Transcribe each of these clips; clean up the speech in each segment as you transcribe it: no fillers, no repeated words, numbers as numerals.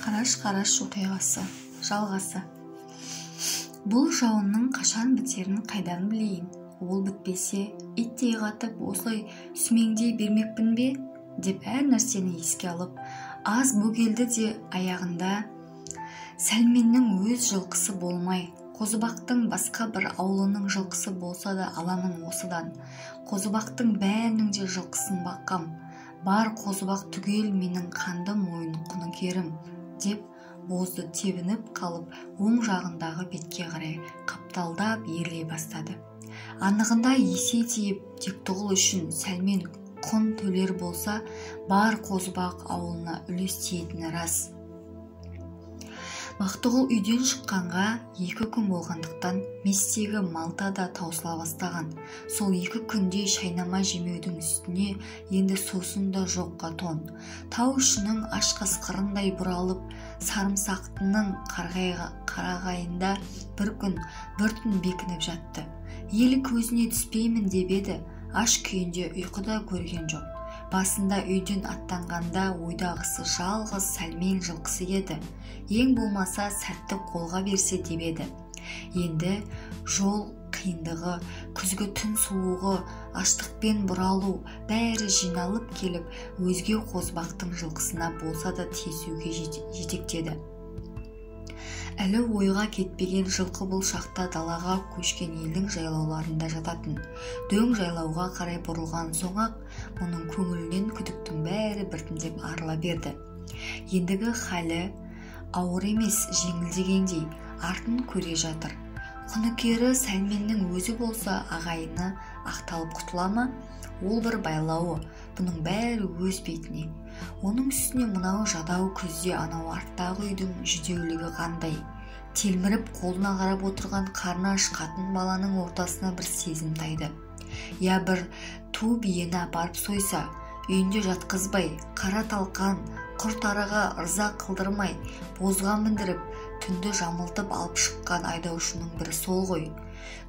Қараш-қараш оқиғасы, жалғасы. Бұл жауынның қашан бітерін қайдан білейін? Ол бітпесе, иттей қатып осылай сүмеңдей бермекпін бе? Деп әр нәрсені еске алып, аз бөгелді де аяғында Сәлменнің өз жылқысы болмай, Қозыбақтың басқа бір аулының жылқысы болса да аламын осыдан. Қозыбақтың бәрінің де жылқысын баққам. Бар Қозыбақ түгел менің қанды мойын құны керім, деп бозды тебініп қалып, оң жағындағы бетке қарай қапталдап ерлей бастады. Анығында есе тиіп, Тектіғұл үшін Сәлмен құн төлер болса, бар Қозыбақ ауылына үлес тиетіні рас. Бақтығұл үйден шыққанға 2 күн болғандықтан местегі малта да таусыла бастаған. Сол 2 күнде шайнама жемеудің үстіне енді сосын да жоққа тон. Тау ішінің аш қасқырындай бұралып, сарымсақтының қарағайында бір күн, бір түн бекініп жатты. Ел көзіне түспеймін деп еді, аш күйінде ұйқыда көрген жоқ. Басында үйден аттанғанда ойдағысы жалғыз Сәлмен жылқысы еді. Ең болмаса сәтті қолға берсе деп еді. Енді жол қиындығы, күзгі түн суығы, аштықпен бұралу бәрі жиналып келіп, өзге Қозыбақтың жылқысына болса да тиісуге жетектеді. Әлі ойға кетпеген жылқы бұл шақта далаға көшкен елдің жайлауларында жататын. Дөң жайлауға қарай бұрылған соң-ақ, мұның көңілінен күдіктің бәрі біртіндеп арыла берді. Ендігі халі ауыр емес, жеңілдегендей, артын көре жатыр. Құныкері Сәлменнің өзі болса, ағайыны ақталып құтыла ма? Ол бір байлауы, бұның бәрі өз бетіне. Оның үстіне мынау жадау күзде анау арттағы үйдің жүдеулігі қандай. Телміріп қолына қарап отырған қарны аш қатын баланың ортасына бір сезім тайды. Я бір ту биені апарып сойса, үйінде жатқызбай, қара талқан, құрт-араға ырза қылдырмай, бозға міндіріп, түнді жамылтып алып шыққан айдаушының бірі сол ғой.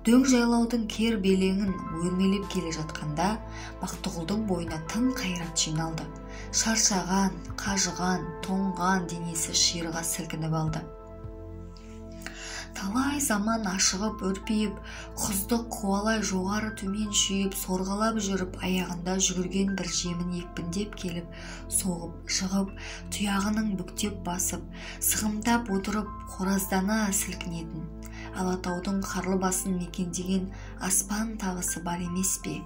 Дөң жайлаудың кер белеңін өрмелеп келе жатқанда, Бақтығұлдың бойына тым қайрат жиналды. Шаршаған, қажыған, тоңған денесі ширыға сілкініп алды. Талай заман ашығып, үрпейіп, құзды қуалай жоғары төмен шүйіп, сорғалап жүріп, аяғында жүгірген бір жемін екпіндеп келіп, соғып, жығып, тұяғының бүктеп басып, сығымдап отырып, қораздана сілкінетін. Алатаудың қарлы басын мекендеген аспан тағысы бар емес пе?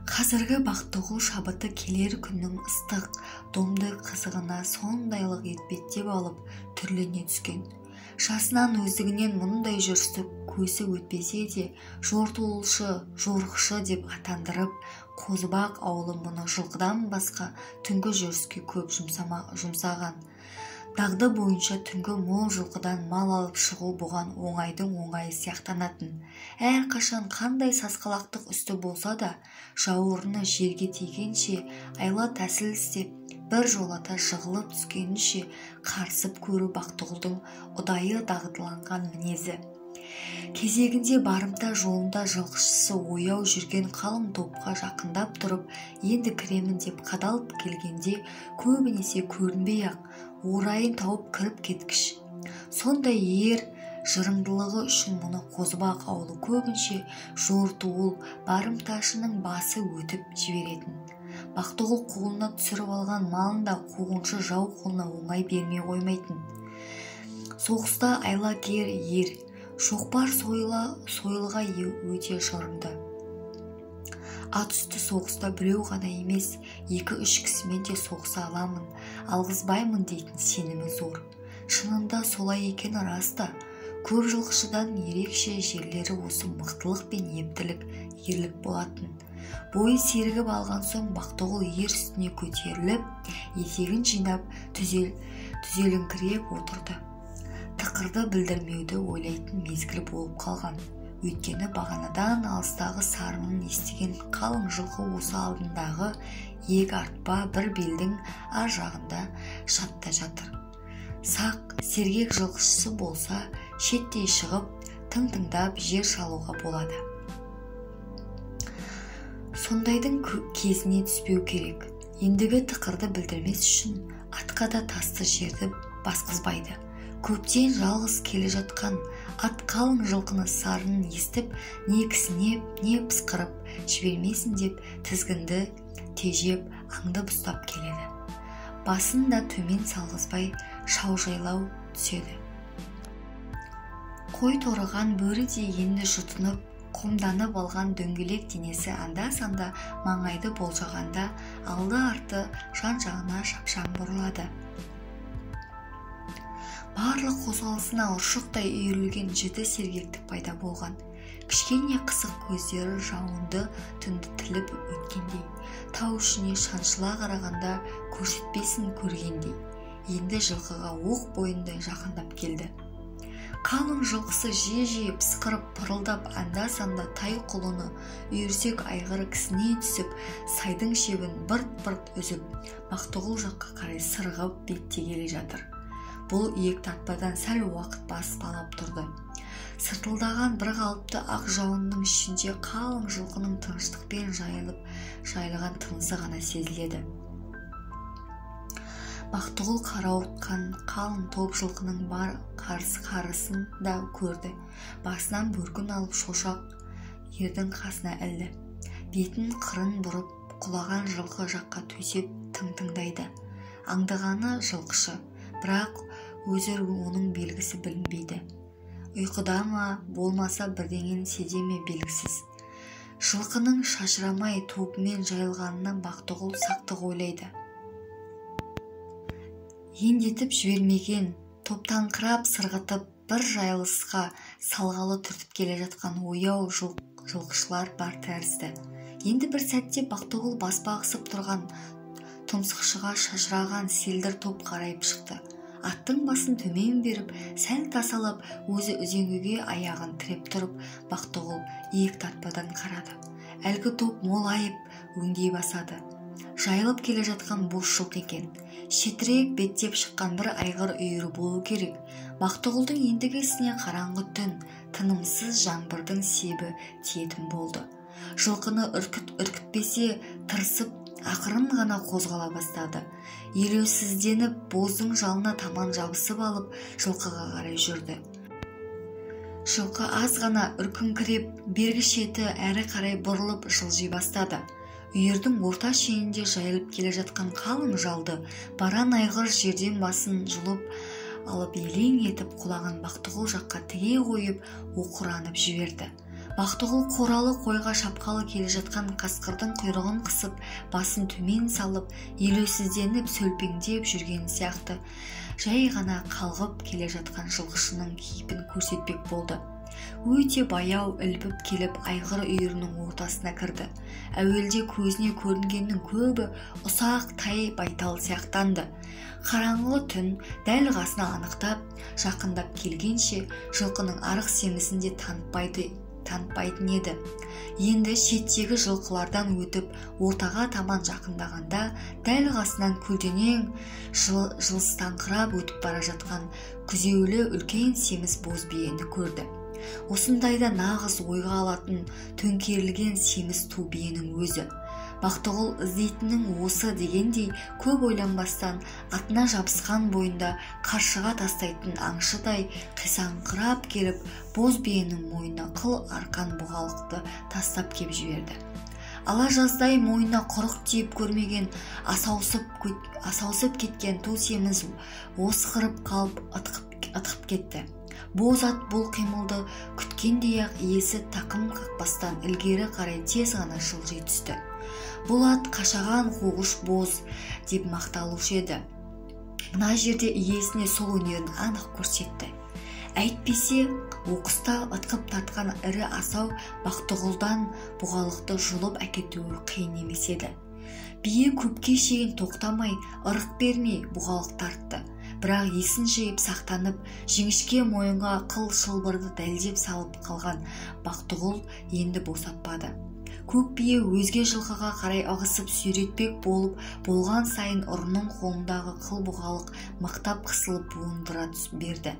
Қазіргі Бақтығұл шабыты келер күннің ыстық, домды қызығына сондайлық етпеттеп алып, түрлене түскен. Жасынан өздігінен мұндай жүрістік көсі өтпесе де, жортуылшы, жорықшы деп атандырып, Қозыбақ аулы мұны жылқыдан басқа түнгі жүріске көп жұмсаған. Дағды бойынша түнгі мол жылқыдан мал алып шығу бұған оңайдың оңайы сияқтанатын. Әр қашан қандай сасқалақтық үсті болса да, жауырыны жерге тигенше, айла тәсіл істеп, бір жолата жығылып түскенінше қарсып көру Бақтығұлдың ұдайы дағдыланған мінезі. Кезегінде барымта жолында жылқышысы ояу жүрген қалың топқа жақындап тұрып, енді кіремін деп қадалып келгенде, көбінесе көрінбей-ақ, орайын тауып кіріп кеткіш. Сондай ер жырындылығы үшін мұны Қозыбақ аулы көбінше жортуыл барымташының басы өтіп жіберетін. Бақтығұл қолына түсіріп алған малын да қуғыншы жау қолына оңай бермей қоймайтын. Соғыста айлакер ер, шоқпар сойылға өте жырынды. Ат үсті соғыста біреу ғана емес, 2-3 кісімен де соғыса аламын, алғызбаймын дейтін сенімі зор. Шынында солай екені раста, көп жылқышыдан ерекше жерлері осы мықтылық пен ептілік, ерлік болатын. Бойы сергіп алған соң Бақтығұл ер үстіне көтеріліп, етегін жинап, түзеліңкіреп отырды. Тықырды білдірмеуді ойлайтын мезгіл болып қалған. Өйткені бағанадан алыстағы сарынын естіген қалың жылқы осы алдындағы ек артпа бір белдің ар жағында шатта жатыр. Сақ, сергек жылқышысы болса, шеттей шығып, тың-тыңдап жер шалуға болады. Сондайдың кезіне түспеу керек. ендігі тықырды білдірмес үшін атқа да тасты жерді басқызбайды. Көптен жалғыз келе жатқан ат қалың жылқыны сарынын естіп, не кісінеп, не пысқырып жібермесін деп тізгінді тежеп, аңдып ұстап келеді. Басын да төмен салғызбай шаужайлау түседі. Қой торыған бөрі де енді жұтынып, қомданып алған дөңгелек денесі анда-санда маңайды болжағанда алды-арты жан-жағына шапшаң бұрылады. Барлық қозғалысына ұршықтай үйірілген жіті сергектік пайда болған. Кішкене қысық көздері жауынды түнді тіліп өткендей, тау ішіне шаншыла қарағанда көрсетпесін көргендей, енді жылқыға оқ бойындай жақындап келді. Қалың жылқысы жие-жие пысқырып пырылдап анда-санда тай құлыны үйірсек айғыры кісіне түсіп, сайдың шебін бырт-бырт үзіп, Бақтығұл жаққа қарай сырғып бетте келе жатыр. Бұл иек тартпадан сәл уақыт баспалап тұрды. Сыртылдаған бір қалыпты ақ жауынның ішінде қалың жылқының тыныштықпен жайылған тынысы ғана сезіледі. Бақтығұл қарауытқан қалың топ жылқының бар қарысын да көрді. Басынан бөркін алып шошақ ердің қасына ілді. Бетін қырын бұрып, құлаған жылқы жаққа төсеп тыңдайды. Аңдығаны жылқышы, бірақ өзі оның белгісі білінбейді. Ұйқыда ма, болмаса бірдеңені сезе ме белгісіз. Жылқының шашырамай тобымен жайылғанынан Бақтығұл сақтық ойлайды. Ендетіп жібермеген, топтаңқырап сырғытып, бір жайылысқа салғалы түртіп келе жатқан ояу жылқышылар бар тәрізді. Енді бір сәтте Бақтығұл баспағысып тұрған тұмсықшыға шашыраған селдір топ қарайып шықты. Аттың басын төмен беріп, сәл тасалап, өзі үзеңгіге аяғын тіреп тұрып, Бақтығұл иек тартпадан қарады. Әлгі топ молайып, өңдей басады. Жайылып келе жатқан бос жылқы екен. Шетірек беттеп шыққан бір айғыр үйірі болу керек. Бақтығұлдың ендігі ісіне қараңғы түн, тынымсыз жаңбырдың себі тиетін болды. Жылқыны үркітпесе тырысып, ақырын ғана қозғала бастады. Елеусізденіп, боздың жалына таман жабысып алып, жылқыға қарай жүрді. Жылқы аз ғана үркіңкіреп, бергі шеті әрі қарай бұрылып жылжи бастады. Үйірдің орта шенінде жайылып келе жатқан қалың жалды, баран айғыр жерден басын жұлып алып елең етіп құлаған Бақтығұл жаққа тіге қойып, оқыранып жіберді. Бақтығұл қоралы қойға шапқалы келе жатқан қасқырдың құйрығын қысып, басын төмен салып, елеусізденіп сөлпеңдеп жүрген сияқты, жай ғана қалғып келе жатқан жылқышының кейпін көрсетпек болды. Өте баяу ілбіп келіп айғыр үйірінің ортасына кірді. Әуелде көзіне көрінгеннің көбі ұсақ тай байтал сияқтанды. Қараңғы түн дәл қасына анықтап, жақындап келгенше жылқының арық семізінде танытпайтын еді. Енді шеттегі жылқылардан өтіп, ортаға таман жақындағанда, дәл қасынан көлденең жылыстаңқырап өтіп бара жатқан күзеулі үлкен семіз боз биені көрді. Осындайда нағыз ойға алатын төңкерілген семіз ту биенің өзі. Бақтығұл іздейтіннің осы дегендей көп ойланбастан атына жабысқан бойында қаршыға тастайтын аңшыдай қисаңқырап келіп, боз биенің мойнына қыл арқан бұғалықты тастап кеп жіберді. Ала жаздай мойнына құрық тиіп көрмеген, асаусып кеткен ту семіз осқырып қалып ытқып кетті. Боз ат бұл қимылды күткендей-ақ иесі тақым қақпастан ілгері қарай тез ғана жылжи түсті. Бұл ат қашаған қуғыш боз деп мақталушы еді. Мына жерде иесіне сол өнерін анық көрсетті. Әйтпесе, оқыста ытқып тартқан ірі асау Бақтығұлдан бұғалықты жұлып әкетуі қиын емес еді. Бие көпке шейін тоқтамай, ырық бермей бұғалық тартты. Бірақ есін жиып сақтанып, жіңішке мойынға қыл шылбырды дәлдеп салып қалған Бақтығұл енді босатпады. Көк бие өзге жылқыға қарай ығысып сүйретпек болған сайын ұрының қолындағы қыл бұғалық мықтап қысылып буындыра берді.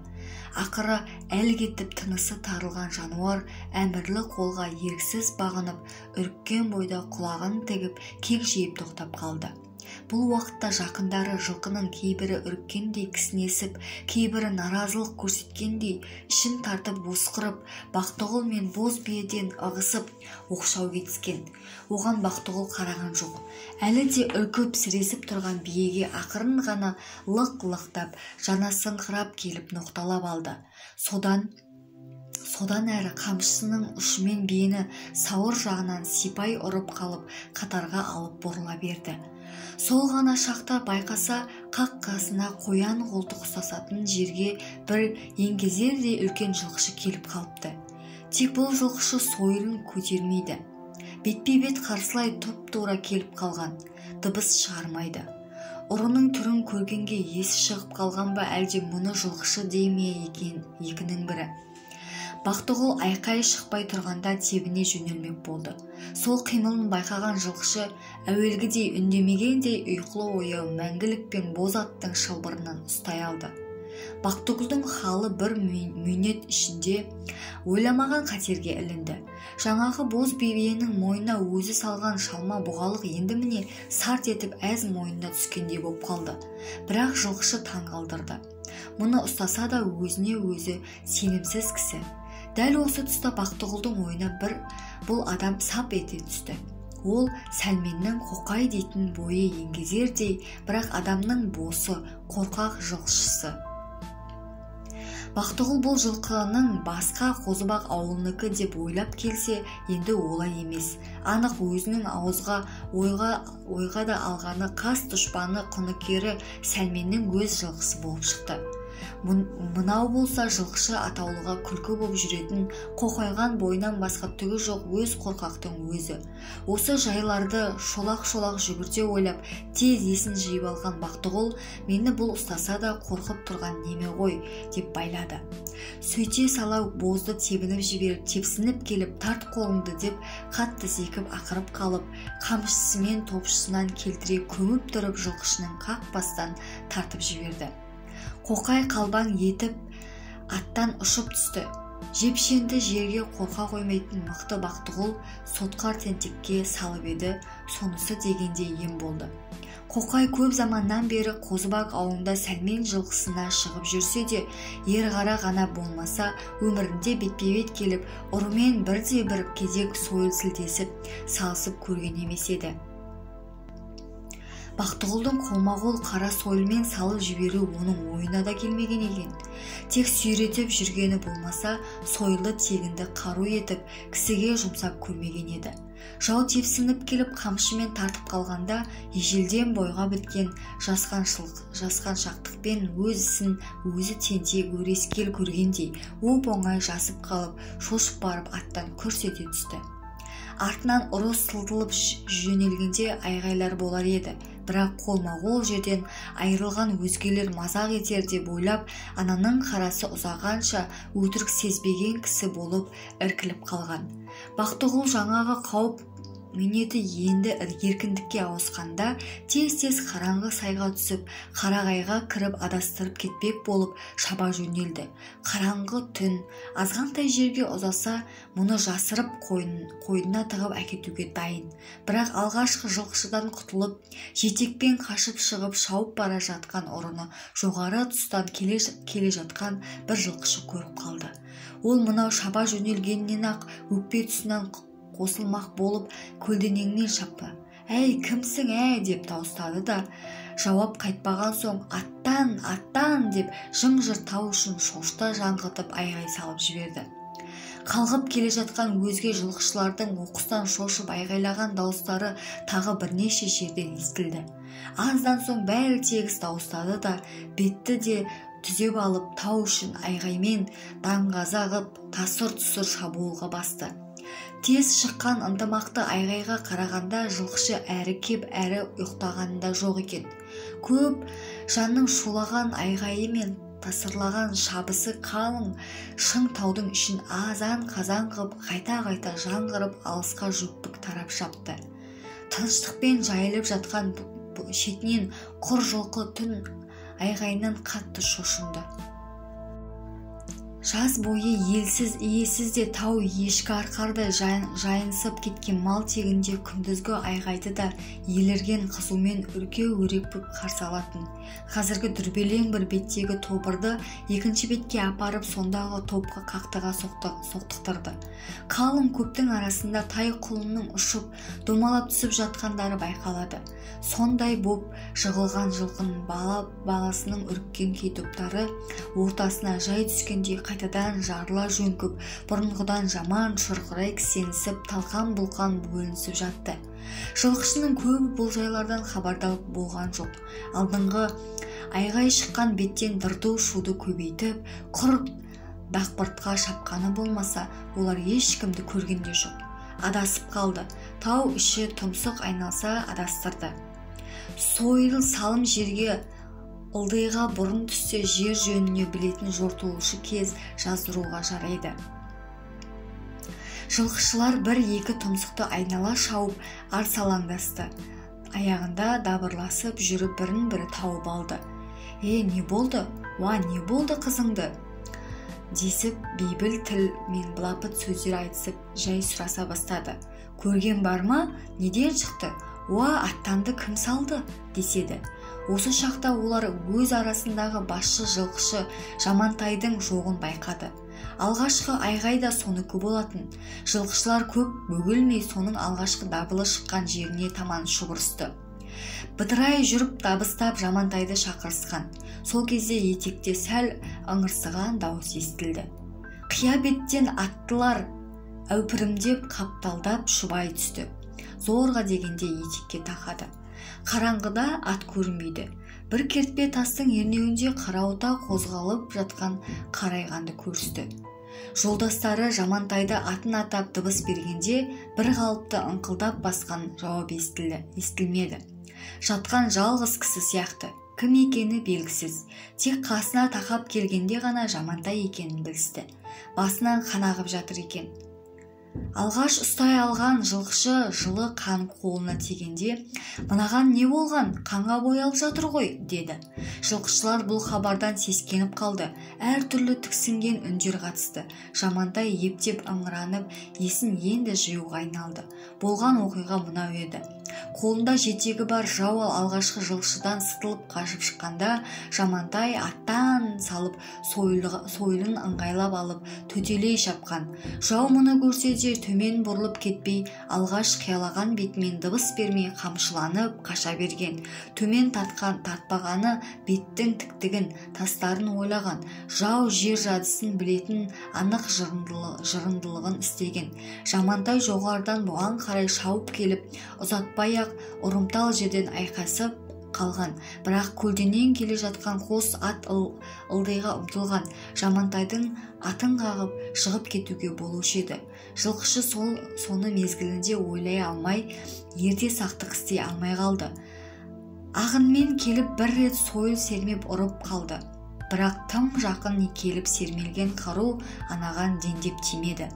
Ақыры әл кетіп тынысы тарылған жануар әмірлі қолға еріксіз бағынып, үріккен бойда құлағын тігіп кек жиып тоқтап қалды. Бұл уақытта жақындары жылқының кейбірі үріккендей кісінесіп, кейбірі наразылық көрсеткендей ішін тартып осқырып, Бақтығұл мен боз биеден ығысып оқшау кетіскен. Оған Бақтығұл қараған жоқ. Әлі де үркіп сіресіп тұрған биеге ақырын ғана лық-лықтап, жанасыңқырап келіп ноқталап алды. Содан әрі қамшысының ұшымен биені сауыр жағынан сипай ұрып қалып, қатарға алып бұрыла берді. Сол ғана шақта байқаса, қақ қасына қоян қолтық ұстасатын жерге бір еңгезердей үлкен жылқышы келіп қалыпты. Тек бұл жылқышы сойылын көтермейді. Бетпе-бет қарсылай тұп-тура келіп қалған, дыбыс шығармайды. Ұрының түрін көргенге есі шығып қалған ба, әлде мұны жылқышы дей ме екен, екінің бірі. Бақтығұл айқай шықпай тұрғанда тебіне жөнелмек болды. Сол қимылын байқаған жылқышы әуелгідей үндемегендей ұйқылы ояу мәңгілік пен боз аттың шылбырынан ұстай алды. Бақтығұлдың халы бір минөт ішінде ойламаған қатерге ілінді. Жаңағы боз биенің мойнына өзі салған шалма бұғалық енді міне сарт етіп әз мойнына түскендей боп қалды. Бірақ жылқышы таңғалдырды. Мұны ұстаса да өзіне өзі сенімсіз кісі. Дәл осы тұста Бақтығұлдың ойына бұл адам сап ете түсті. Ол Сәлменнің Қоқай дейтін бойы еңгезердей, бірақ адамның босы, қорқақ жылқышысы. Бақтығұл бұл жылқының басқа Қозыбақ ауылынікі деп ойлап келсе, енді олай емес. Анық өзінің ойға да алғаны қас дұшпаны құныкері Сәлменнің өз жылқысы болып шықты. Мынау болса жылқышы атаулыға күлкі боп жүретін, қоқайған бойынан басқа түгі жоқ өз қорқақтың өзі. Осы жайларды шолақ-шолақ жүгірте ойлап, тез есін жиып алған Бақтығұл, мені бұл ұстаса да қорқып тұрған неме ғой, деп байлады. Сөйте сала бозды тепсініп келіп, тарт қолыңды деп қатты зекіп ақырып қалып, қамшысымен топшысынан келтіре көміп тұрып жылқышының қақпастан тартып жіберді. Қоқай қалбаң етіп аттан ұшып түсті. Жепшенді жерге қорқа қоймайтын мықты Бақтығұл сотқар тентекке салып еді, сонысы дегенде ем болды. Қоқай көп заманнан бері Қозыбақ ауылында Сәлмен жылқысына шығып жүрсе де, ерғара ғана болмаса, өмірінде бетпе-бет келіп, ұрымен бірде-бір кезек сойыл сілтесіп, салысып көрген емес еді. Бақтығұлдың қолма-қол қара сойылмен салып жіберу оның ойына да келмеген екен. Тек сүйретіп жүргені болмаса, сойылды тегінді қару етіп, кісіге жұмсап көрмеген еді. Жау тепсініп келіп қамшымен тартып қалғанда, ежелден бойға біткен жасқан шақтықпен өз ісін өзі тентек өрескел көргендей, оп-оңай жасып қалып, шошып барып аттан күрс ете түсті. Артынан ұры сылтылып жөнелгенде айғайлар болар еді. Бірақ қолма-қол жерден айырылған өзгелер мазақ етер деп ойлап, ананың қарасы ұзағанша өтірік сезбеген кісі болып іркіліп қалған. Бақтығұл жаңағы қауіп минеті енді еркіндікке ауысқанда, тез-тез қараңғы сайға түсіп, қарағайға кіріп адастырып кетпек болып шаба жөнелді. Қараңғы түн, азғантай жерге ұзаса, мұны жасырып қойнына тығып әкетуге дайын. Бірақ алғашқы жылқышыдан құтылып, жетекпен қашып шығып шауып бара жатқан ұрыны жоғары тұстан келе жатқан бір жылқышы көріп қалды. Ол мынау шаба жөнелгеннен-ақ өкпе тұсынан қосылмақ болып көлденеңнен шапты. «Әй, кімсің, әй!» деп дауыстады да, жауап қайтпаған соң «Аттан!» деп жым-жыр тау үшін шошта жаңғытып айғай салып жіберді. Қалғып келе жатқан өзге жылқышылардың оқыстан шошып айғайлаған дауыстары тағы бірнеше жерден естілді. Аздан соң бәрі тегіс дауыстады да, бетті де түзеп алып тау үшін айғаймен даңғаза ғып тасыр-тұсыр шабуылға басты. Тез шыққан ынтымақты айғайға қарағанда жылқышы әрі кеп әрі ұйықтағанында жоқ екен. Көп жанның шулаған айғайы мен тасырлаған шабысы қалың шың таудың ішін азан-қазан қып, қайта-қайта жаңғырып алысқа жүкпік тарап шапты. Тыныштықпен жайылып жатқан шетінен құр жылқы түн айғайынан қатты шошынды. Жаз бойы елсіз иесіз де тау ешкі арқардай жайынсып кеткен мал тегінде күндізгі айғайды да елірген қызумен үрке-өрекпіп қарсы алатын. Қазіргі дүрбелең бір беттегі тобырды екінші бетке апарып сондағы топқа қақтыға соқтықтырды. Қалың көптің арасында тай құлынның ұшып, домалап түсіп жатқандары байқалады. Сондай боп жығылған жылқын баласының үріккен кей топтары ортасына жай түскендей қайтадан жарыла жөңкіп, бұрынғыдан жаман шұрқырай кісенісіп, талқан-бұлқан бөлінісіп жатты. Жылқышының көбі бұл жайлардан хабардар болған жоқ. Алдыңғы айғай шыққан беттен дырду-шуды көбейтіп, құр дақпыртқа шапқаны болмаса, олар ешкімді көргенде жоқ. Адасып қалды. Тау іші тұмсық айналса адастырды. Сойыл салым жерге ылдиға бұрын түссе жер жөніне білетін жортуылшы кез жаздыруға жарайды. Жылқышылар бір-екі тұмсықты айнала шауып арсалаңдасты. Аяғында дабырласып жүріп бірін-бірі тауып алды. Не болды? Не болды қызыңды? Десіп бейбіл тіл мен былапыт сөздер айтысып жай сұраса бастады. Көрген бар ма? Неден шықты? Аттанды кім салды? Деседі. Осы шақта олар өз арасындағы басшы жылқышы Жамантайдың жоғын байқады. Алғашқы айғайда соныкі болатын. Жылқышылар көп бөгілмей соның алғашқы дабылы шыққан жеріне таман шұбырысты. Быдырай жүріп дабыстап Жамантайды шақырысқан. Сол кезде етекте сәл ыңырсыған дауыс естілді. Қия беттен аттылар әупірімдеп қапталдап шұбай түсті. Зорға дегенде етекке тақады. Қараңғыда ат көрінбейді. Бір кертпе тастың ернеуінде қарауыта қозғалып жатқан қарайғанды көрісті. Жолдастары Жамантайды атын атап дыбыс бергенде бір қалыпты ыңқылдап басқан жауап естілмеді. Жатқан жалғыз кісі сияқты. Кім екені белгісіз. Тек қасына тақап келгенде ғана Жамантай екенін білісті. Басынан қан ағып жатыр екен. Алғаш ұстай алған жылқышы жылы қан қолына тигенде, «Мынаған не болған? Қанға боялып жатыр ғой», деді. Жылқышылар бұл хабардан сескеніп қалды. Әр түрлі тіксінген үндер қатысты. Жамантай ептеп ыңыранып, есін енді жиюға айналды. Болған оқиға мынау еді. Қолында жетегі бар жау алғашқы жылқышыдан сытылып қашып шыққанда, Жамантай аттан салып сойылын ыңғайлап алып төтелей шапқан. Жау мұны көрсе де төмен бұрылып кетпей, алғаш қиялаған бетімен дыбыс бермей қамшыланып қаша берген. Төмен тартпағаны беттің тіктігін, тастарын ойлаған. Жау жер жадысын білетін анық жырындылығын істеген. Жамантай жоғарыдан бұған қарай шауып келіп, ұзатпай-ақ ұрымтал жерден айқасып қалған. Бірақ көлденең келе жатқан қос ат ылдиға ұмтылған. Жамантайдың атын қағып шығып кетуге болушы еді. Жылқышы соны мезгілінде ойлай алмай, ерте сақтық істей алмай қалды. Ағынмен келіп бір рет сойыл сермеп ұрып қалды. Бірақ тым жақын келіп сермелген қару анаған дендеп тимеді.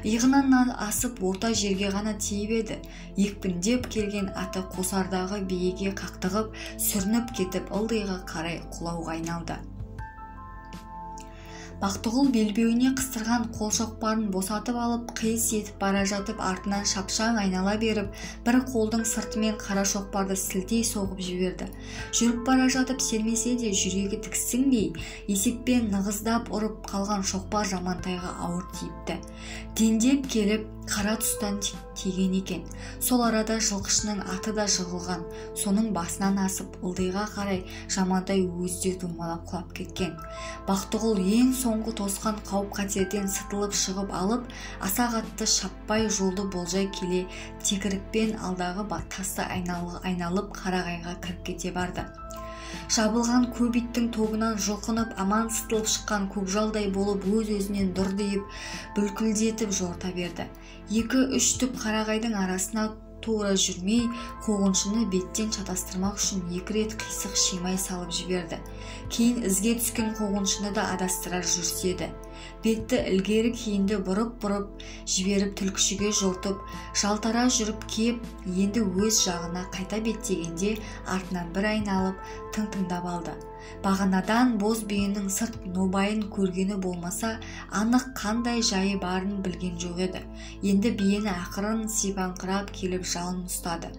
Иығынан асып орта жерге ғана тиіп еді. Екпіндеп келген аты қосардағы биеге қақтығып, сүрініп кетіп ылдиға қарай құлауға айналды. Бақтығұл белбеуіне қыстырған қол шоқпарын босатып алып, қиыс етіп бара жатып артынан шапшаң айнала беріп, бір қолдың сыртымен қара шоқпарды сілтей соғып жіберді. Жүріп бара жатып сермесе де жүрегі тіксінбей, есеппен нығыздап ұрып қалған шоқпар Жамантайға ауыр тиіпті. Дендеп келіп, қара тұстан тиген екен. Сол арада жылқышының аты да жығылған. Соның басынан асып, ылдиға қарай Жамантай өзде домалап құлап кеткен. Бақтығұл ең соңғы тосқан қауіп-қатерден сытылып шығып алып, аса қатты шаппай жолды болжай келе, текірікпен алдағы тасты айналып қарағайға кіріп кете барды. Шабылған көп иттің тобынан жұлқынып аман сытылып шыққан көкжалдай болып өз-өзінен дұрдиып, бүлкілдетіп жорта берді. 2-3 түп қарағайдың арасына тура жүрмей, қуғыншыны беттен шатастырмақ үшін 2 рет қисық шимай салып жіберді. Кейін ізге түскен қуғыншыны да адастырар жүрседі. Бетті ілгері кейінді бұрып жіберіп түлкішіге жортып, жалтара жүріп кеп, енді өз жағына қайта беттегенде артынан бір айналып тыңдап алды. Бағанадан боз биенің сырт нобайын көргені болмаса, анық қандай жайы барын білген жоқ еді. Енді биені ақырын сипаңқырап келіп жалын ұстады.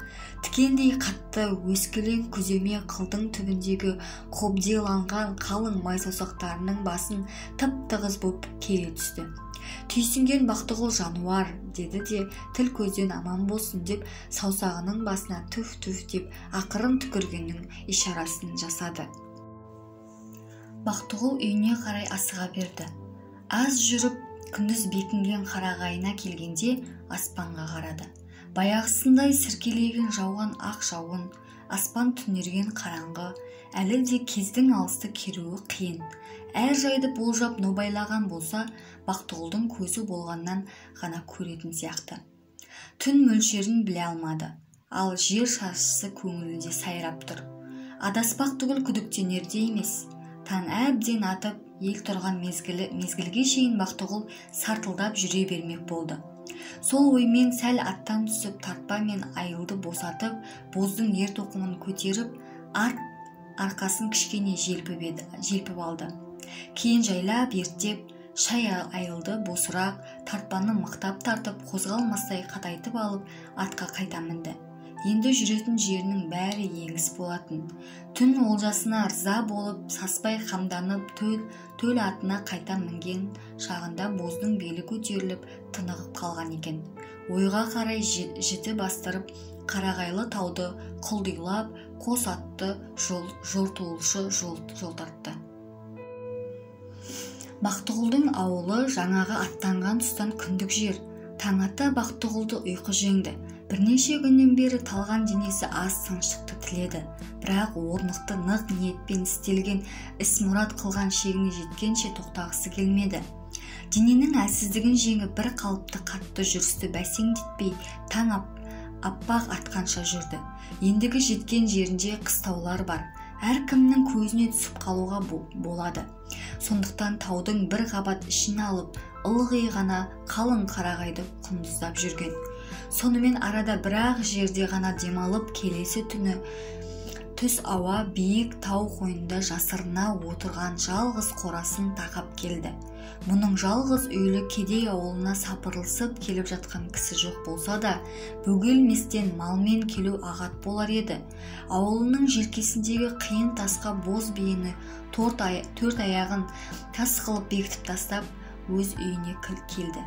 Тікендей қатты өскелең күземе қылдың түбіндегі қобдиланған қалың май саусақтарының басын тып-тығыз боп келе түсті. Түйсінген Бақтығұл жануар деді де, тіл көзден аман болсын деп, саусағының басына түф-түф деп ақырын түкіргеннің ишарасын жасады. Бақтығұл үйіне қарай асыға берді. Аз жүріп, күндіз бекінген қарағайына келгенде аспанға қарады. Баяғысындай сіркелеген жауған ақ жауын, аспан түнерген қараңғы, әлі де кездің алысты керуі қиын. Әр жайды болжап нобайлаған болса, Бақтығұлдың көзі болғаннан ғана көретін сияқты. Түн мөлшерін біле алмады, ал жер шаршысы көңілінде сайрап тұр. Адаспақ түгіл күдіктенерде емес. Таң әбден атып, ел тұрған мезгілге шейін Бақтығұл сартылдап жүре бермек болды. Сол оймен сәл аттан түсіп, тартпа мен айылды босатып, боздың ер тоқымын көтеріп, арқасын кішкене желпіп алды. Кейін жайлап ерттеп, шай айылды босырақ, тартпаны мықтап тартып, қозғалмастай қатайтып алып, атқа қайта мінді. Енді жүретін жерінің бәрі еңіс болатын. Түн олжасына ырза болып, саспай қамданып, төл атына қайта мінген шағында боздың белі көтеріліп, тынығып қалған екен. Ойға қарай жіті бастырып, Қарағайлы тауды құлдилап, қос атты жортуылшы жол тартты. Бақтығұлдың ауылы жаңағы аттанған тұстан күндік жер. Таң ата Бақтығұлды ұйқы жеңді. Бірнеше күннен бері талған денесі аз тыныштықты тіледі. Бірақ орнықты нық ниетпен істелген іс мұрат қылған шегіне жеткенше тоқтағысы келмеді. Дененің әлсіздігін жеңіп бір қалыпты қатты жүрісті бәсеңдетпей таң аппақ атқанша жүрді. Ендігі жеткен жерінде қыстаулар бар. Әркімнің көзіне түсіп қалуға болады. Сондықтан таудың бір қабат ішін алып, ылғи ғана қалың қарағайды құндыздап жүрген. Сонымен арада бір-ақ жерде ғана демалып, келесі түні түс ауа биік тау қойнында жасырына отырған жалғыз қорасын тақап келді. Мұның жалғыз үйлі кедей ауылына сапырылысып келіп жатқан кісі жоқ болса да, бөгелместен малмен келу ағат болар еді. Ауылының желкесіндегі қиын тасқа боз биені төрт аяғын тас қылып бекітіп тастап, өз үйіне келді.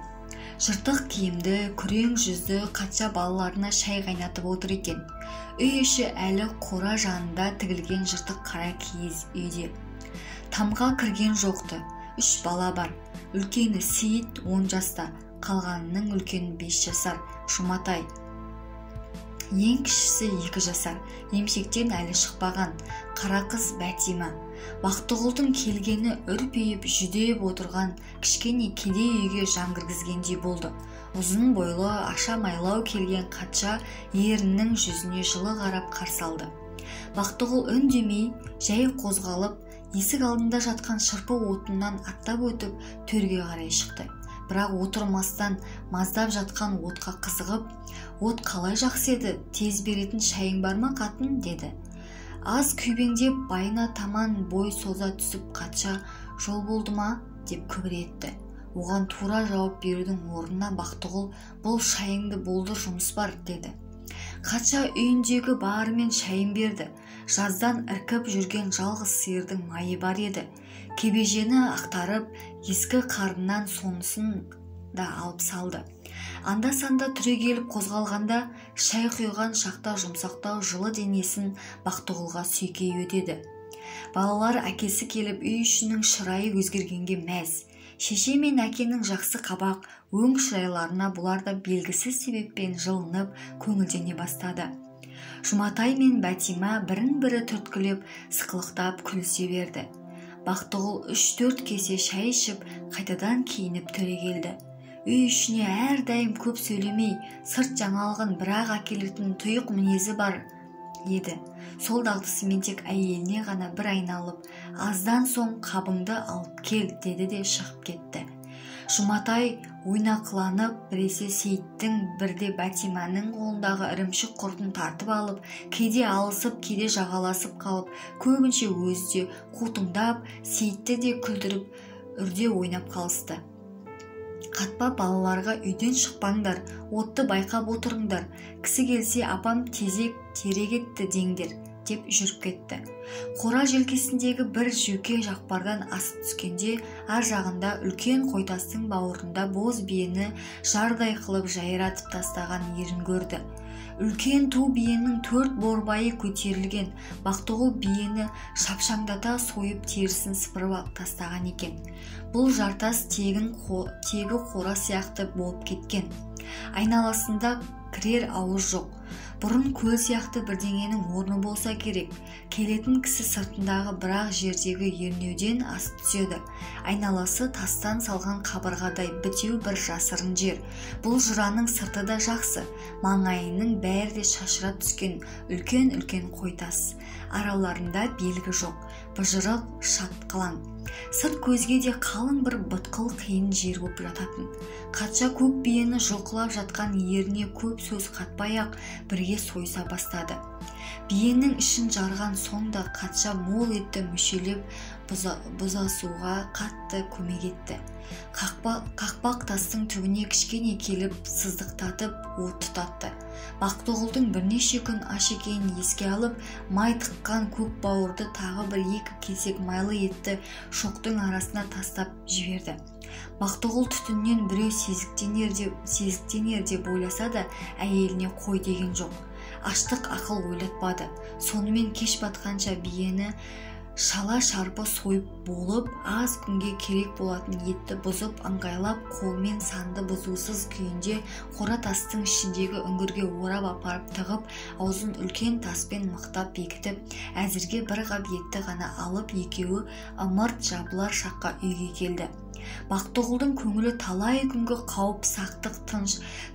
Жыртық киімді, күрең жүзді қатша балаларына шай қайнатып отыр екен. Үй іші әлі қора жанында тігілген жыртық қара киіз үйде. Тамға кірген жоқты. 3 бала бар. Үлкені Сейіт 10 жаста, қалғанының үлкені 5 жасар, Жұматай. Ең кішісі 2 жасар, емшектен әлі шықпаған, қара қыз Бәтима. Бақтығұлдың келгені үрпейіп жүдеп отырған кішкене кедей үйге жан кіргізгендей болды. Ұзын бойлы, аша майлау келген қатша ерінің жүзіне жылы қарап қарсы алды. Бақтығұл үндемей, жай қозғалып, есік алдында жатқан шырпы отынан аттап өтіп, төрге қарай шықты. Бірақ отырмастан маздап жатқан отқа қызығып, «От қалай жақсы еді, тез беретін шайың бар ма, қатын?» деді. Аз күйбеңдеп байына таман бой соза түсіп қатша «Жол болды ма?» деп күбір етті. Оған тура жауап берудің орнына Бақтығұл «Бұл шайыңды болды, жұмыс бар» деді. Қатша үйіндегі барымен шайын берді. Жаздан іркіп жүрген жалғыз сиырдың майы бар еді. Кебежені ақтарып, ескі қарыннан сонысын да алып салды. Анда-санда түрегеліп қозғалғанда шай құйған шақта жұмсақтау жылы денесін Бақтығұлға сүйкей өтеді. Балалар әкесі келіп үй ішінің шырайы өзгергенге мәз. Шеше мен әкенің жақсы қабақ, өң шырайларына бұлар да белгісіз себеппен жылынып, көңілдене бастады. Жұматай мен Бәтима бірін-бірі түрткілеп, сықылықтап күлісе берді. Бақтығұл 3-4 кесе шай ішіп, қайтадан киініп түрегелді. Үй ішіне әрдайым көп сөйлемей, сырт жаңалығын бірақ әкелетін тұйық мінезі бар еді. сол дағдысымен тек әйеліне ғана бір айналып, аздан соң қабыңды алып кел деді де шығып кетті. Жұматай ойнақыланып, біресе Сейіттің, бірде Бәтиманың қолындағы ірімшік құртын тартып алып, кейде алысып, кейде жағаласып қалып, көбінше өзі де қутыңдап, Сейітті де күлдіріп, үрде ойнап қалысты. Қатпа балаларға үйден шықпаңдар, отты байқап отырыңдар, кісі келсе апам тезек тере кетті деңдер, деп жүріп кетті. Қора желкесіндегі бір жөке жақпардан асып түскенде, ар жағында үлкен қойтастың бауырында боз биені жардай қылып жайратып тастаған ерін көрді. Үлкен ту биенің 4 борбайы көтерілген, Бақтығұл биені шапшаңдата сойып терісін сыпырып тастаған екен. Бұл жартас тегі қора сияқты болып кеткен. Айналасында кірер ауыз жоқ. Бұрын көл сияқты бірдеңенің орны болса керек. Келетін кісі сыртындағы бірақ жердегі ернеуден асып түседі. Айналасы тастан салған қабырғадай бітеу бір жасырын жер. Бұл жыраның сырты да жақсы. Маңайының бәрі де шашырап түскен үлкен-үлкен қойтас. Араларында белгі жоқ. Быжырық шатқалаң. Сырт көзге де қалың бір бытқыл қиын жер боп жататын. Қатша көк биені жұлқылап жатқан еріне көп сөз қатпай-ақ бірге сойса бастады. Биенің ішін жарған соңда қатша мол етті мүшелеп бұзасуға қатты көмек етті. Қақпақ тастың түбіне кішкене келіп сыздықтатып от тұтатты. Бақтығұлдың бірнеше күн аш екенін еске алып, май тыққан көк бауырды тағы бір 2 кесек майлы етті шоқтың арасына тастап жіберді. Бақтығұл түтіннен біреу сезіктенер деп ойласа да, әйеліне қой деген жоқ. Аштық ақыл ойлатпады. Сонымен кеш батқанша биені шала шарпы сойып болып, аз күнге керек болатын етті бұзып, ыңғайлап, қолмен санды бұзусыз күйінде қора тастың ішіндегі үңгірге орап апарып тығып, аузын үлкен таспен мықтап бекітіп, әзірге бір қап етті ғана алып, екеуі ымырт жабылар шаққа үйге келді. Бақтығұлдың көңілі талай күнгі қауіп, сақтық,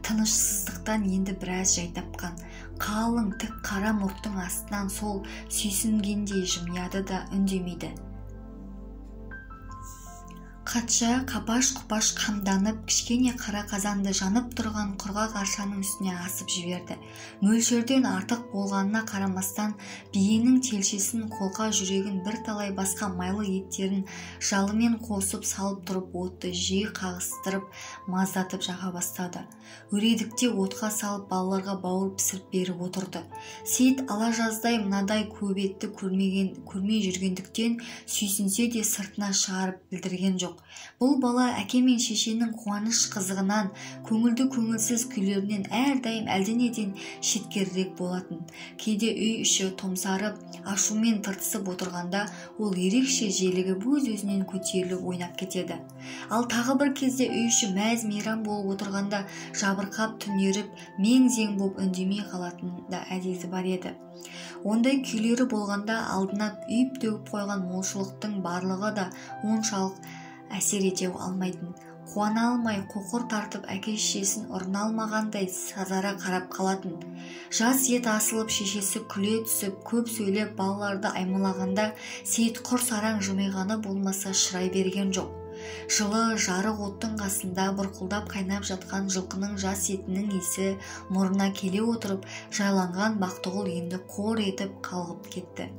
тынышсыздықтан енді біраз жай тапқан. Қалың тік қара мұрттың астынан сол сүйсінгендей жымияды да үндемейді. Қатша қапаш-құпаш қамданып, кішкене қара қазанды жанып тұрған құрғақ аршаның үстіне асып жіберді. Мөлшерден артық болғанына қарамастан, биенің телшесін, қолқа жүрегін, бірталай басқа майлы еттерін жалымен қосып салып тұрып, отты жиі қағыстырып, маздатып жаға бастады. Өредікте отқа салып, балаларға бауыр пісіріп беріп отырды. Сейіт ала жаздай мынадай көп етті көрмей жүргендіктен сүйсінсе де сыртына шығарып білдірген жоқ. Бұл бала әке мен шешенің қуаныш қызығынан, көңілді көңілсіз күйлерінен әрдайым әлденеден шеткерірек болатын. Кейде үй іші томсарып, ашумен тыртысып отырғанда, ол ерекше желігіп өз-өзінен көтеріліп ойнап кетеді. Ал тағы бір кезде үй іші мәз-мейрам болып отырғанда, жабырқап түнеріп, мең-зең боп үндемей қалатын да әдеті бар еді. Ондай күйлері болғанда алдына үйіп-төгіп қойған молшылықтың барлығы да оншалық әсер ете алмайтын. Қуана алмай, қоқыр тартып, әке-шешесін ұрына алмағандай сазара қарап қалатын. Жас ет асылып, шешесі күле түсіп, көп сөйлеп, балаларды аймалағанда, Сейіт құр сараң жымиғаны болмаса шырай берген жоқ. Жылы жарық оттың қасында бұрқылдап қайнап жатқан жылқының жас етінің иісі мұрнына келе отырып, жайланған Бақтығұл енді қор етіп қалғып кетті.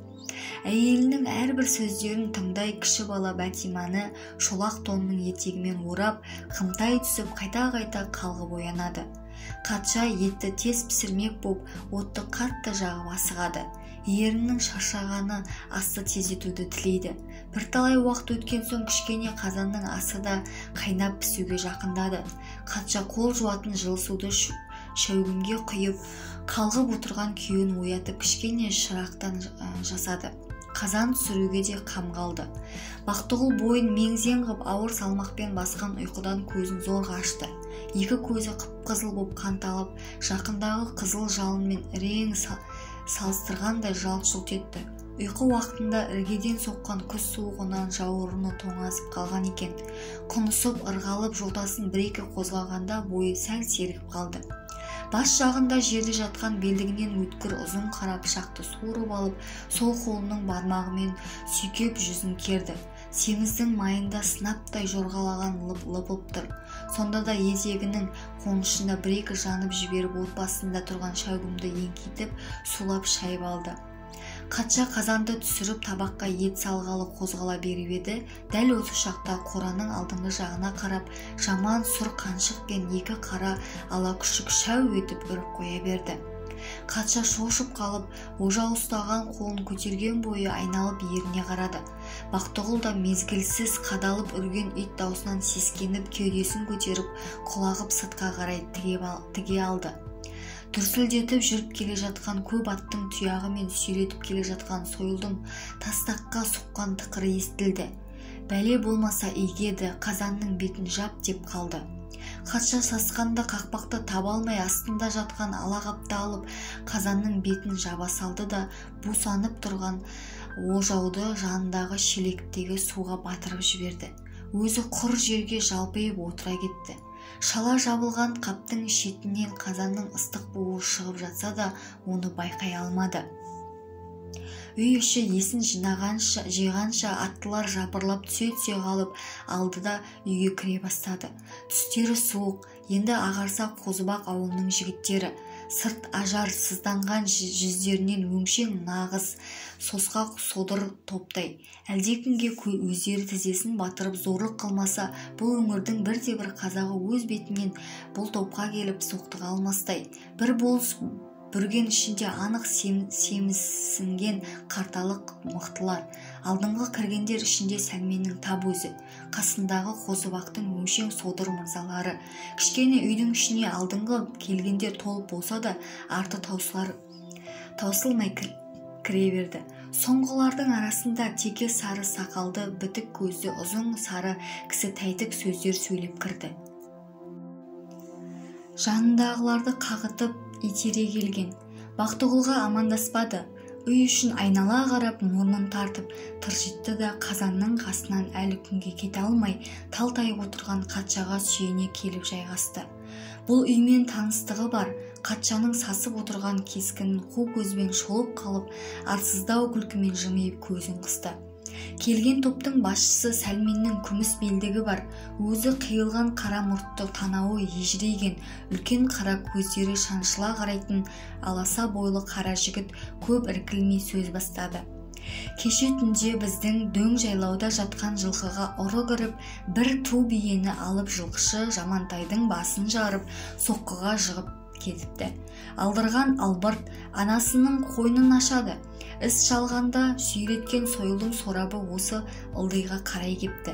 Әйелінің әрбір сөздерін тыңдай кіші бала Бәтиманы шолақ тонның етегімен орап, қымтай түсіп, қайта-қайта қалғып оянады. Қатша етті тез пісірмек боп, отты қатты жағып асығады. Ерінің шаршағаны асты тездетуді тілейді. Бірталай уақыт өткен соң кішкене қазанның асы да қайнап пісуге жақындады. Қатша қол жуатын жылы суды шәугімге құйып, қалғып отырған күйеуін оятып, кішкене шырақтан жасады. Қазан түсіруге де қам қалды. Бақтығұл бойын мең-зең ғып ауыр салмақпен басқан ұйқыдан көзін зорға ашты. Екі көзі қып-қызыл боп қанталып, жақындағы қызыл жалынмен рең салыстырғандай жалт-жұлт етті. Ұйқы уақытында іргеден соққан күз суығынан жауырыны тоңазып қалған екен. Құнысып, ырғалып, жотасын бір-екі қозғағанда бойы сәл серігіп қалды. Бас жағында жерде жатқан белдігінен өткір ұзын қара пышақты суырып алып, сол қолының бармағымен сүйкеп жүзін керді. Семіздің майында сынаптай жорғалаған лыпып тұр. Сонда да етегінің қонышында бір-екі жанып жіберіп отбасында тұрған шәугімді еңкейтіп сулап шайып алды. Қатша қазанды түсіріп табаққа ет салғалы қозғала беріп еді, дәл осы шақта қораның алдыңғы жағына қарап жаман сұр қаншық пен екі қара ала күшік шәу етіп үріп қоя берді. Қатша шошып қалып, ожау ұстаған қолын көтерген бойы айналып еріне қарады. Бақтығұл да мезгілсіз қадалып үрген ит даусынан сескеніп кеудесін көтеріп, құлағып сыртқа қарай тіге алды. Дүрсілдетіп жүріп келе жатқан көп аттың тұяғы мен сүйретіп келе жатқан сойылдың тастаққа соққан тықыры естілді. Бәле болмаса игеді, қазанның бетін жап деп қалды. Қатша сасқанда қақпақты таба алмай астында жатқан ала қапты алып, қазанның бетін жаба салды да бусанып тұрған ожауды жанындағы шелектегі суға батырып жіберді. Өзі құр жерге жалпиып отыра кетті. Шала жабылған қаптың шетінен қазанның ыстық буы шығып жатса да, оны байқай алмады. Үй іші есін жиғанша аттылар жапырлап түсе қалып алды да үйге кіре бастады. Түстері суық, енді ағарса Қозыбақ ауылының жігіттері. Сырт ажар сызданған жүздерінен өңшең нағыз сосқақ содыр топтай. Әлдекімге өздері тізесін батырып зорлық қылмаса, бұл өңірдің бірде-бір қазағы өз бетінен бұл топқа келіп соқтыға алмастай. Бір болыс бүрген ішінде анық семізсінген қарталық мықтылар. Алдыңғы кіргендер ішінде Сәлменнің тап өзі, қасындағы Қозыбақтың өңшең содыр мырзалары. Кішкене үйдің ішіне алдыңғы келгендер толып болса да, арты таусылмай кіре берді. Соңғылардың арасында теке сары сақалды, бітік көзді ұзын сары кісі тәйтік сөздер сөйлеп кірді. Жанындағыларды қағытып итере келген. Бақтығұлға амандаспады. Үй үшін айнала қарап, мұрнын тартып тыржитты да қазанның қасынан әлі күнге кете алмай, талтайып отырған Қатшаға сүйене келіп жайғасты. Бұл үймен таныстығы бар. Қатшаның сасып отырған кескінін қу көзбен шолып қалып, арсыздау күлкімен жымиып көзін қысты. Келген топтың басшысы Сәлменнің күміс белдігі бар. Өзі қиылған қара мұртты, танауы ежірейген, үлкен қара көздері шаншыла қарайтын аласа бойлы қара жігіт көп іркілмей сөз бастады. Кеше түнде біздің дөң жайлауда жатқан жылқыға ұры кіріп, бір ту биені алып жылқышы Жамантайдың басын жарып, соққыға жығып кетіпті. Алдырған Албырт анасының қойнын ашады. Іс шалғанда сүйреткен сойылдың сорабы осы ылдиға қарай кепті.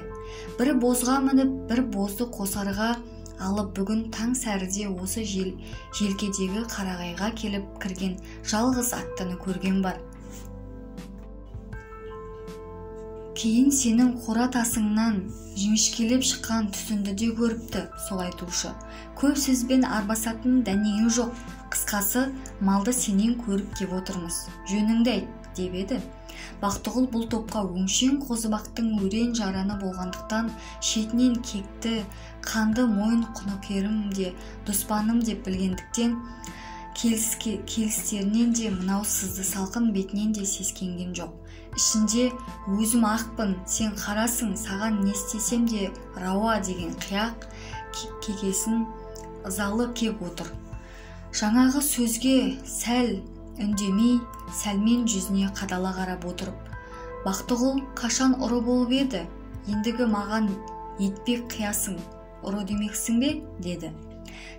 Бір бозға мініп, бір бозды қосарға алып бүгін таң сәріде осы желкедегі қарағайға келіп кірген жалғыз аттыны көрген бар. Кейін сенің қора тасыңнан жіңішкелеп шыққан түтінді де көріпті, сол айтушы. Көп сөзбен арбасатын дәнеңе жоқ. Қысқасы, малды сенен көріп кеп отырмыз. Жөніңді айт, деп еді. Бақтығұл бұл топқа өңшең Қозыбақтың өрен жараны болғандықтан шетінен кекті, қанды мойын құнықерім де, дұспаным деп білгендіктен келістерінен де мынау сызды салқын бетінен де сескенген жоқ. Ішінде өзім ақпын, сен қарасың, саған не істесем де рауа деген қияқ кекесін ызалы кеп отыр. Жаңағы сөзге сәл үндемей Сәлмен жүзіне қадала қарап отырып, Бақтығұл қашан ұры болып еді? Ендігі маған етпек қиясың, ұры демексің бе? Деді.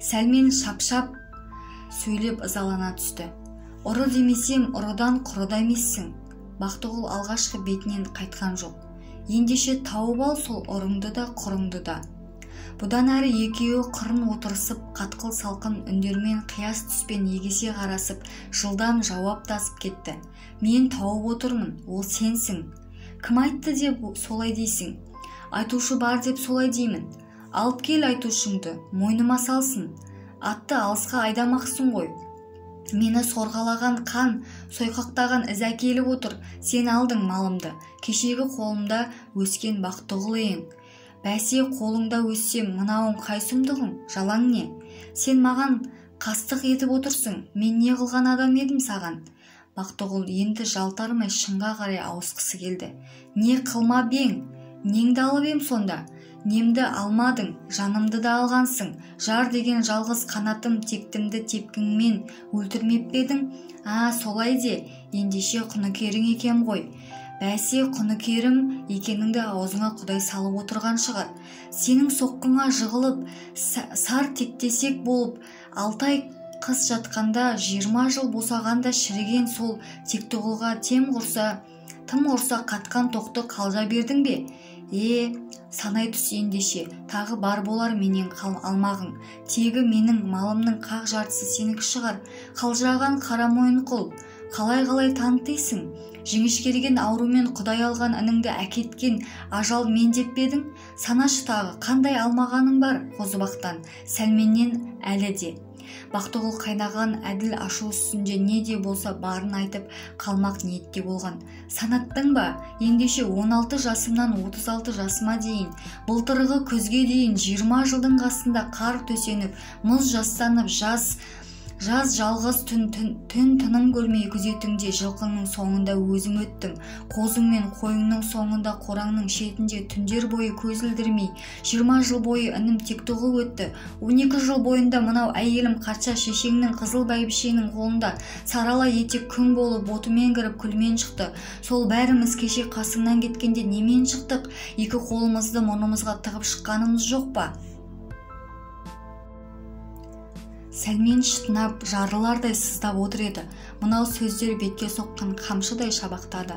Сәлмен шапшап сөйлеп ызалана түсті. Ұры демесем, ұрыдан құрыда емессің. Бақтығұл алғашқы бетінен қайтқан жоқ. Ендеше тауып ал сол ұрыңды да құрыңды да. Бұдан әрі екеуі қырын отырысып, қатқыл салқын үндермен қияс түспен егесе қарасып, жылдам жауаптасып кетті. Мен тауып отырмын, ол сенсің. Кім айтты деп солай дейсің? Айтушы бар деп солай деймін. Алып кел айтушыңды, мойныма салсын. Атты алысқа айдамақсың ғой. Мені сорғалаған қан, сойқақтаған із әкеліп отыр. Сен алдың малымды. Кешегі қолымда өскен Бақтығұл ең. Бәсе қолыңда өссем, мынауың қай сұмдығың? Жалаң не? Сен маған қастық етіп отырсың, мен не қылған адам едім саған? Бақтығұл енді жалтармай шынға қарай ауысқысы келді. Не қылма бең? Неңді алып ем сонда? Немді алмадың, жанымды да алғансың. Жар деген жалғыз қанатым тектімді тепкіңмен өлтірмеп пе едің? Солай де, ендеше құныкерің екем ғой. Бәсе, құныкерім екеніңді аузыңа Құдай салып отырған шығар. Сенің соққыңа жығылып, сар тектесек болып, 6 ай қыс жатқанда 20 жыл босағанда шіріген сол Тектіғұлға тым құрса қатқан тоқты қалжа бердің бе? Санай түс ендеше, тағы бар болар менен алмағың. Тегі менің малымның қақ жартысы сенікі шығар. Қалжыраған қара мойын құл, қалай танытыйсың? Жіңішкерген аурумен Құдай алған ініңді әкеткен ажал мен деп бедің? Санашы тағы, қандай алмағаның бар Қозыбақтан, Сәлменнен әлі де. Бақтығұл қайнаған әділ ашу үстінде не де болса барын айтып қалмақ ниетте болған. Санаттың ба? Ендеше 16 жасымнан 36 жасыма дейін, былтырғы күзге дейін 20 жылдың қасында қар төсеніп, мұз жастанып, жаз жалғыз түн тыным көрмей күзетіңде жылқыңның соңында өзім өттім. Қозың мен қойыңның соңында қораңның шетінде түндер бойы көз ілдірмей 20 жыл бойы інім Тектіғұл өтті. 12 жыл бойында мынау әйелім Қатша шешеңнің қызыл бәйбішенің қолында сарала етек күн болып отымен кіріп күлмен шықты. Сол бәріміз кеше қасыңнан кеткенде немен шықтық? Екі қолымызды мұнымызға тығып шыққанымыз жоқ па? Сәлмен шытынап, жарылардай сыздап отыр еді. Мынау сөздер бетке соққан қамшыдай шабақтады.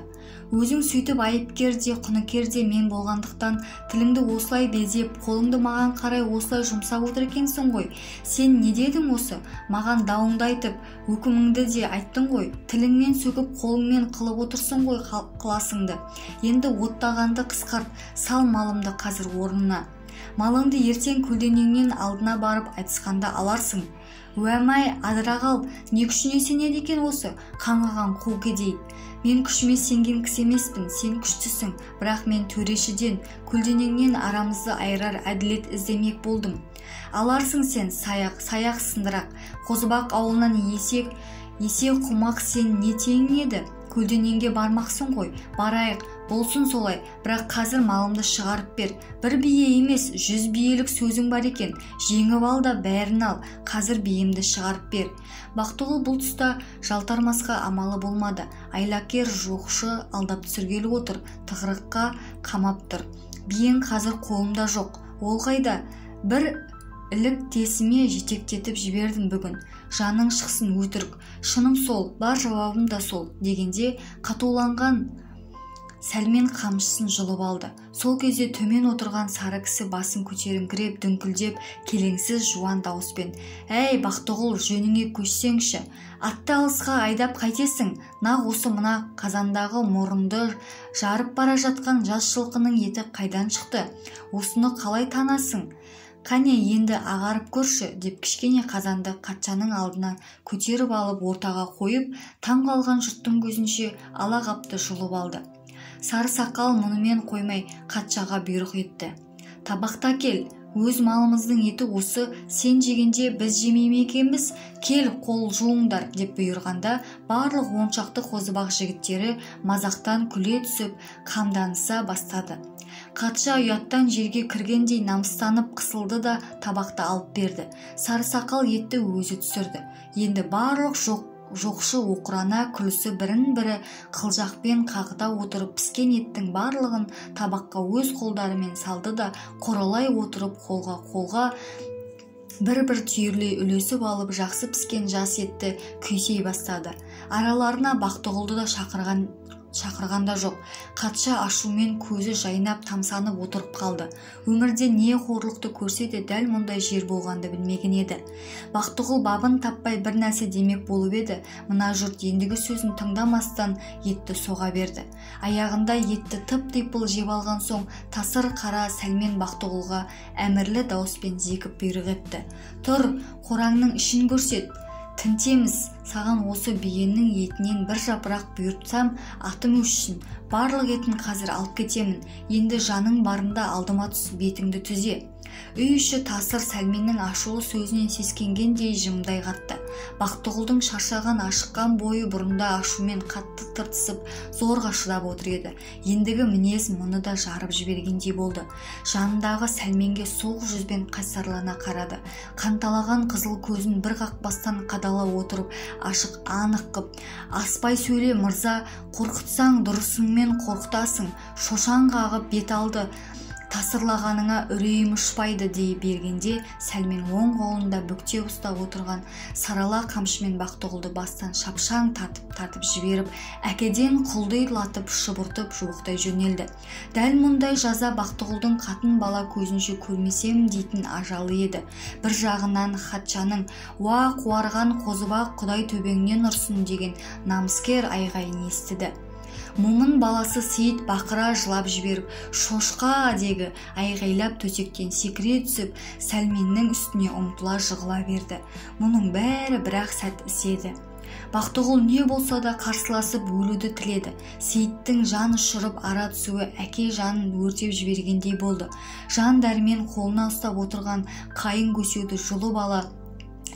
Өзің сөйтіп айыпкер де, құныкер де мен болғандықтан тіліңді осылай безеп, қолыңды маған қарай осылай жұмсап отыр екенсің ғой. Сен не дедің осы? Маған дауыңды айтып, өкіміңді де айттың ғой. Тіліңмен сөкіп, қолыңмен қылып отырсың ғой қыласыңды. Енді оттағанды қысқарт, сал малымды қазір орнына. Малыңды ертең көлденеңнен алдына барып айтысқанда аларсың. Уәмай, адырағал, не күшіне сенеді екен осы қаңғыған қу кедей? Мен күшіме сенген кісі емеспін, сен күштісің, бірақ мен төрешіден, көлденеңнен арамызды айырар әділет іздемек болдым. Аларсың сен, саяқ сындырақ, Қозыбақ ауылынан есек құмақ сен не теңің еді? Көлденеңге бармақсың ғой, барайық, болсын солай, бірақ қазір малымды шығарып бер. Бір бие емес, 100 биелік сөзің бар екен, жеңіп ал да бәрін ал, қазір биемді шығарып бер. Бақтығұл бұл тұста жалтармасқа амалы болмады. Айлакер жоқшы алдап түсіргелі отыр, тығырыққа қамап тұр. Биең қазір қолымда жоқ, ол қайда? Бір ілік тесіме жетектетіп жібердім бүгін. Жаның шықсын өтірік, шыным сол, бар жауабым да сол, дегенде қатуланған Сәлмен қамшысын жұлып алды. Сол кезде төмен отырған сары кісі басын көтеріңкіреп, дүңкілдеп, келеңсіз жуан дауыспен: «Әй, Бақтығұл, жөніңе көшсеңші. Атты алысқа айдап қайтесің? Нақ осы мына қазандағы мұрынды жарып бара жатқан жас жылқының еті қайдан шықты? Осыны қалай танасың? Қане енді ағарып көрші», деп кішкене қазанды Қатшаның алдына көтеріп алып ортаға қойып, таң қалған жұрттың көзінше ала қапты жұлып алды. Сары сақал мұнымен қоймай Қатшаға бұйрық етті: «Табақта кел, өз малымыздың еті осы, сен жегенде біз жемей екенбіз, кел қол жуыңдар», деп бұйырғанда барлық 10 шақты Қозыбақ жігіттері мазақтан күле түсіп қамданыса бастады. Қатша ұяттан жерге кіргендей намыстанып қысылды да табақты алып берді. Сары сақал етті өзі түсірді. Енді барлық жоқшы оқырана күлісі бірін-бірі қылжақпен қағыта отырып піскен еттің барлығын табаққа өз қолдарымен салды да қоралай отырып қолға бір-бір түйірлей үлесіп алып жақсы піскен жас етті күйсей бастады. Араларына Бақтығұлды да шақырғанда жоқ. Қатша ашумен көзі жайнап тамсанып отырып қалды. Өмірде не қорлықты көрсе де дәл мұндай жер болғанды білмеген еді. Бақтығұл бабын таппай бір нәрсе демек болып еді. Мына жұрт ендігі сөзін тыңдамастан етті соға берді. Аяғында етті тып-типыл жеп алған соң тасыр қара Сәлмен Бақтығұлға әмірлі дауыспен зекіп бұйрық етті: «Тұр, қораңның ішін көрсет. Тінтеміз, саған осы биенің етінен бір жапырақ бұйыртсам атым өшсін. Барлық етін қазір алып кетемін. Енді жаның барында алдыма түс, бетіңді түзе». Үй іші тасыр Сәлменнің ашулы сөзінен сескенгендей жымдай қатты. Бақтығұлдың шаршаған ашыққан бойы бұрында ашумен қатты тыртысып, зорға шыдап отыр еді. Ендігі мінез мұны да жарып жібергендей болды. Жанындағы Сәлменге суық жүзбен қайсарлана қарады. Қанталаған қызыл көзін бір қақпастан қадала отырып, ашық анық қып: "Аспай сөйле, мырза, қорқытсаң дұрысыңмен қорқытасың, шошаң қағып бет алды тасырлағаныңа үрейім ұшпайды" дей бергенде Сәлмен оң қолында бүктеп ұстап отырған сарала қамшымен Бақтығұлды бастан шапшаң тартып жіберіп, әкеден құлдилатып шұбыртып жуықтай жөнелді. Дәл мұндай жаза Бақтығұлдың қатын бала көзінше көрмесем дейтін ажалы еді. Бір жағынан хатшаның "Уа қуарған қозыбақ, Құдай төбеңнен ұрсын" деген намыскер айғайын естіді. Момын баласы Сейіт бақыра жылап жіберіп, "Шошқа" дегі айғайлап төсектен секіре түсіп, Сәлменнің үстіне ұмтыла жығыла берді. Мұның бәрі бір-ақ сәт іс еді. Бақтығұл не болса да қарсыласып өлуді тіледі. Сейіттің жан ұшырып ара түсуі әке жанын өртеп жібергендей болды. Жан дәрмен қолына ұстап отырған қайың көсеуді жұлып ала,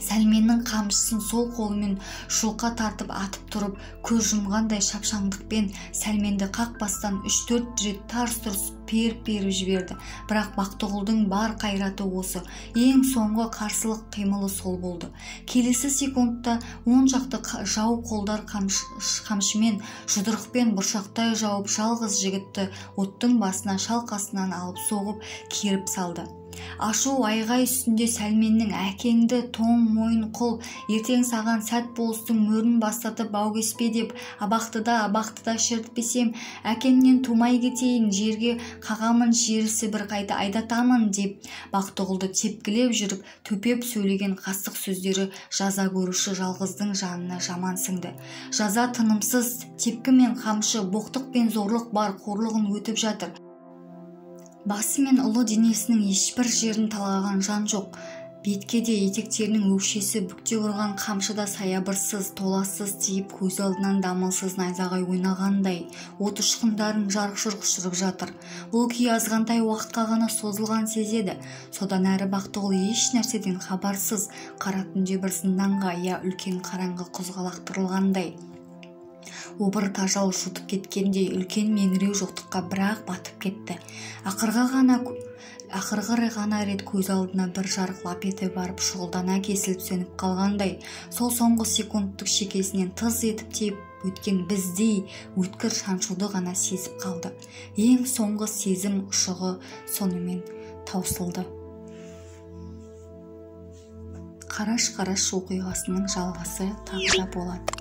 Сәлменнің қамшысын сол қолымен шұлқа тартып атып тұрып, көз жұмғандай шапшаңдықпен Сәлменді қақпастан 3-4 рет тарс-тұрс періп жіберді. Бірақ Бақтығұлдың бар қайраты осы. Ең соңғы қарсылық қимылы сол болды. Келесі секундта оң жақты жау қолдар қамшымен жұдырықпен бұршақтай жауып, жалғыз жігітті оттың басына шалқасынан алып соғып керіп салды. Ашу айғай үстінде Сәлменнің "Әкеңді тоң мойын құл, ертең саған сәт болыстың мөрін бастатып баугеспе" деп абақтыда шертпесем, әкеңнен тумай кетейін, жерге қағамын, жерісі бір қайда айдатамын деп Бақтығұлды тепкілеп жүріп, төпеп сөйлеген қастық сөздері жаза көруші жалғыздың жанына жаман сіңді. Жаза тынымсыз, тепкі мен қамшы, боқтық пен зорлық бар қорлығын өтіп жатыр. Басы мен ұлы денесінің ешбір жерін талаған жан жоқ. Бетке де етектерінің өкшесі бүкте ұрған қамшыда саябырсыз, толассыз тиіп, көз алдынан дамылсыз найзағай ойнағандай от ұшқындарын жарқ-жұрқ ұшырып жатыр. Бұл күй азғантай уақытқа ғана созылған сезеді. Содан әрі Бақтығұл еш нәрседен хабарсыз қара түнде бір зынданға, я үлкен қараңғы құзға лақтырылғандай, обыр тажал жұтып кеткендей үлкен меңіреу жоқтыққа бір-ақ батып кетті. Ақырғы ғана рет көз алдына бір жарық лап ете барып шұғылдана кесіліп сөніп қалғандай, сол соңғы секундтық шекесінен тыз етіп тиіп өткен біздей өткір шаншуды ғана сезіп қалды. Ең соңғы сезім ұшығы сонымен таусылды. Қараш-қараш оқиғасының жалғасы тағы да болады.